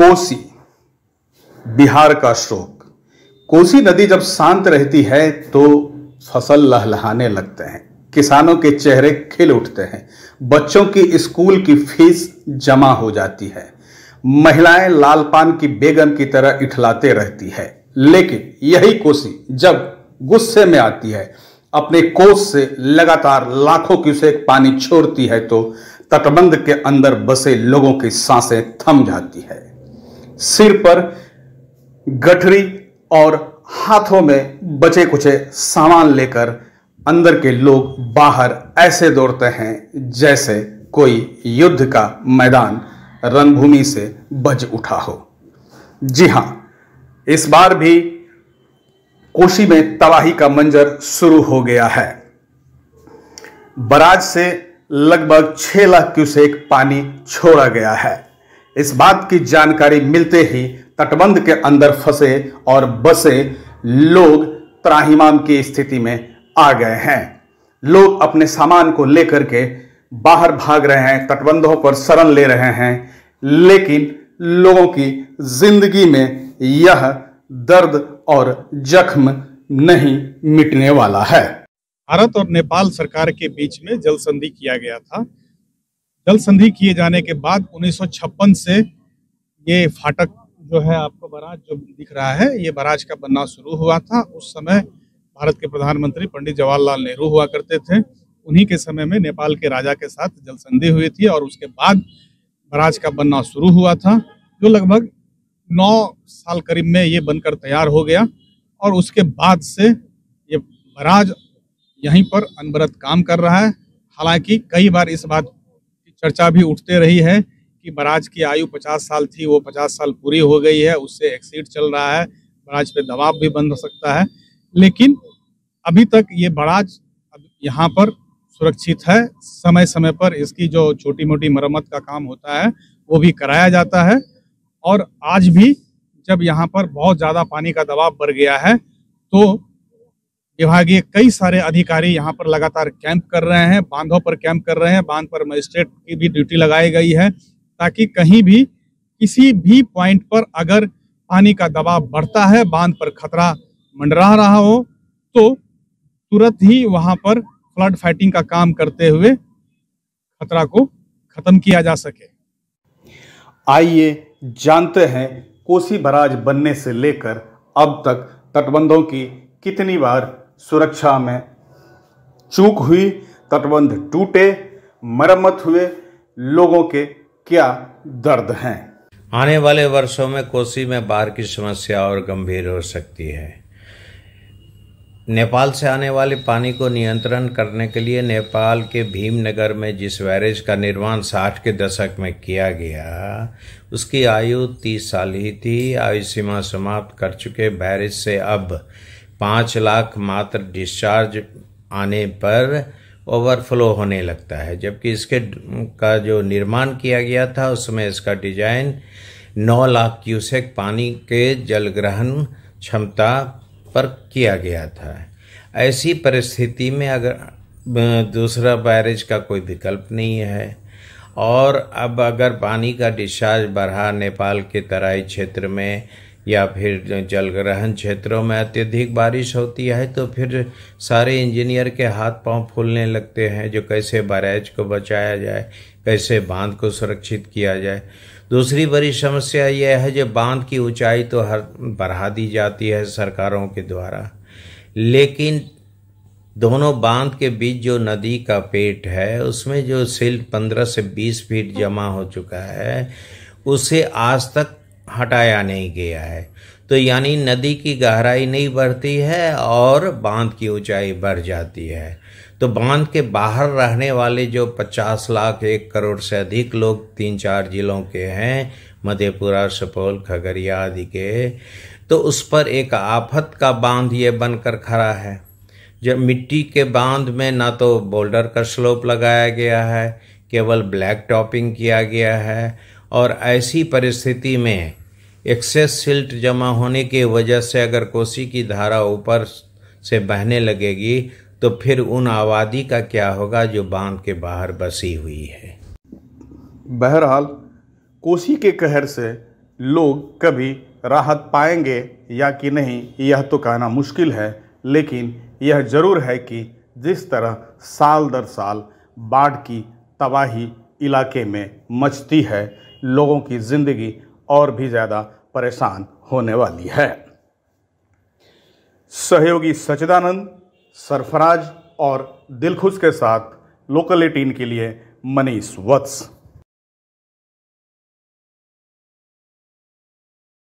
कोसी, बिहार का शोक। कोसी नदी जब शांत रहती है तो फसल लहलहाने लगते हैं, किसानों के चेहरे खिल उठते हैं, बच्चों की स्कूल की फीस जमा हो जाती है, महिलाएं लाल पान की बेगम की तरह इठलाते रहती है। लेकिन यही कोसी जब गुस्से में आती है, अपने कोस से लगातार लाखों क्यूसेक पानी छोड़ती है तो तटबंध के अंदर बसे लोगों की सांसें थम जाती है। सिर पर गठरी और हाथों में बचे कुचे सामान लेकर अंदर के लोग बाहर ऐसे दौड़ते हैं जैसे कोई युद्ध का मैदान रणभूमि से बज उठा हो। जी हां, इस बार भी कोसी में तबाही का मंजर शुरू हो गया है। बराज से लगभग 6 लाख क्यूसेक पानी छोड़ा गया है। इस बात की जानकारी मिलते ही तटबंध के अंदर फंसे और बसे लोग त्राहिमाम की स्थिति में आ गए हैं। लोग अपने सामान को लेकर के बाहर भाग रहे हैं, तटबंधों पर शरण ले रहे हैं, लेकिन लोगों की जिंदगी में यह दर्द और जख्म नहीं मिटने वाला है। भारत और नेपाल सरकार के बीच में जल संधि किया गया था। जल संधि किए जाने के बाद 1956 से ये फाटक जो है, आपको बराज जो दिख रहा है, ये बराज का बनना शुरू हुआ था। उस समय भारत के प्रधानमंत्री पंडित जवाहरलाल नेहरू हुआ करते थे। उन्हीं के समय में नेपाल के राजा के साथ जल संधि हुई थी और उसके बाद बराज का बनना शुरू हुआ था, जो लगभग 9 साल करीब में ये बनकर तैयार हो गया। और उसके बाद से ये बराज यहीं पर अनवरत काम कर रहा है। हालांकि कई बार इस बात की चर्चा भी उठते रही है कि बराज की आयु 50 साल थी, वो 50 साल पूरी हो गई है, उससे एक्सीड चल रहा है, बराज पे दबाव भी बन सकता है। लेकिन अभी तक ये बराज यहाँ पर सुरक्षित है। समय समय पर इसकी जो छोटी मोटी मरम्मत का काम होता है वो भी कराया जाता है। और आज भी जब यहाँ पर बहुत ज़्यादा पानी का दबाव बढ़ गया है तो विभागीय कई सारे अधिकारी यहाँ पर लगातार कैंप कर रहे हैं, बांधों पर कैंप कर रहे हैं। बांध पर मजिस्ट्रेट की भी ड्यूटी लगाई गई है ताकि कहीं भी किसी भी पॉइंट पर अगर पानी का दबाव बढ़ता है, बांध पर खतरा मंडरा रहा हो, तो तुरंत ही वहां पर फ्लड फाइटिंग का काम करते हुए खतरा को खत्म किया जा सके। आइए जानते हैं कोसी बराज बनने से लेकर अब तक तटबंधों की कितनी बार सुरक्षा में चूक हुई, तटबंध टूटे, मरम्मत हुए, लोगों के क्या दर्द हैं। आने वाले वर्षों में कोसी में बाढ़ की समस्या और गंभीर हो सकती है। नेपाल से आने वाले पानी को नियंत्रण करने के लिए नेपाल के भीमनगर में जिस बैरेज का निर्माण 60 के दशक में किया गया, उसकी आयु 30 साल ही थी। आयु सीमा समाप्त कर चुके बैरेज से अब 5 लाख मात्र डिस्चार्ज आने पर ओवरफ्लो होने लगता है, जबकि इसके का जो निर्माण किया गया था उसमें इसका डिजाइन 9 लाख क्यूसेक पानी के जलग्रहण क्षमता पर किया गया था। ऐसी परिस्थिति में अगर दूसरा बैरेज का कोई विकल्प नहीं है और अब अगर पानी का डिस्चार्ज बढ़ा नेपाल के तराई क्षेत्र में या फिर जलग्रहण क्षेत्रों में अत्यधिक बारिश होती है तो फिर सारे इंजीनियर के हाथ पांव फूलने लगते हैं, जो कैसे बैरेज को बचाया जाए, कैसे बांध को सुरक्षित किया जाए। दूसरी बड़ी समस्या यह है जो बांध की ऊंचाई तो हर बढ़ा दी जाती है सरकारों के द्वारा, लेकिन दोनों बांध के बीच जो नदी का पेट है उसमें जो सिल्ट 15 से 20 फीट जमा हो चुका है उसे आज तक हटाया नहीं गया है। तो यानी नदी की गहराई नहीं बढ़ती है और बांध की ऊंचाई बढ़ जाती है। तो बांध के बाहर रहने वाले जो 50 लाख 1 करोड़ से अधिक लोग 3-4 जिलों के हैं, मधेपुरा, सुपौल, खगड़िया आदि के, तो उस पर एक आफत का बांध ये बनकर खड़ा है। जब मिट्टी के बांध में ना तो बोल्डर का स्लोप लगाया गया है, केवल ब्लैक टॉपिंग किया गया है। और ऐसी परिस्थिति में एक्सेस सिल्ट जमा होने की वजह से अगर कोसी की धारा ऊपर से बहने लगेगी तो फिर उन आबादी का क्या होगा जो बांध के बाहर बसी हुई है। बहरहाल कोसी के कहर से लोग कभी राहत पाएंगे या कि नहीं यह तो कहना मुश्किल है, लेकिन यह ज़रूर है कि जिस तरह साल दर साल बाढ़ की तबाही इलाके में मचती है, लोगों की ज़िंदगी और भी ज़्यादा परेशान होने वाली है। सहयोगी सच्चिदानंद, सरफराज और दिलखुश के साथ लोकल 18 के लिए मनीष वत्स।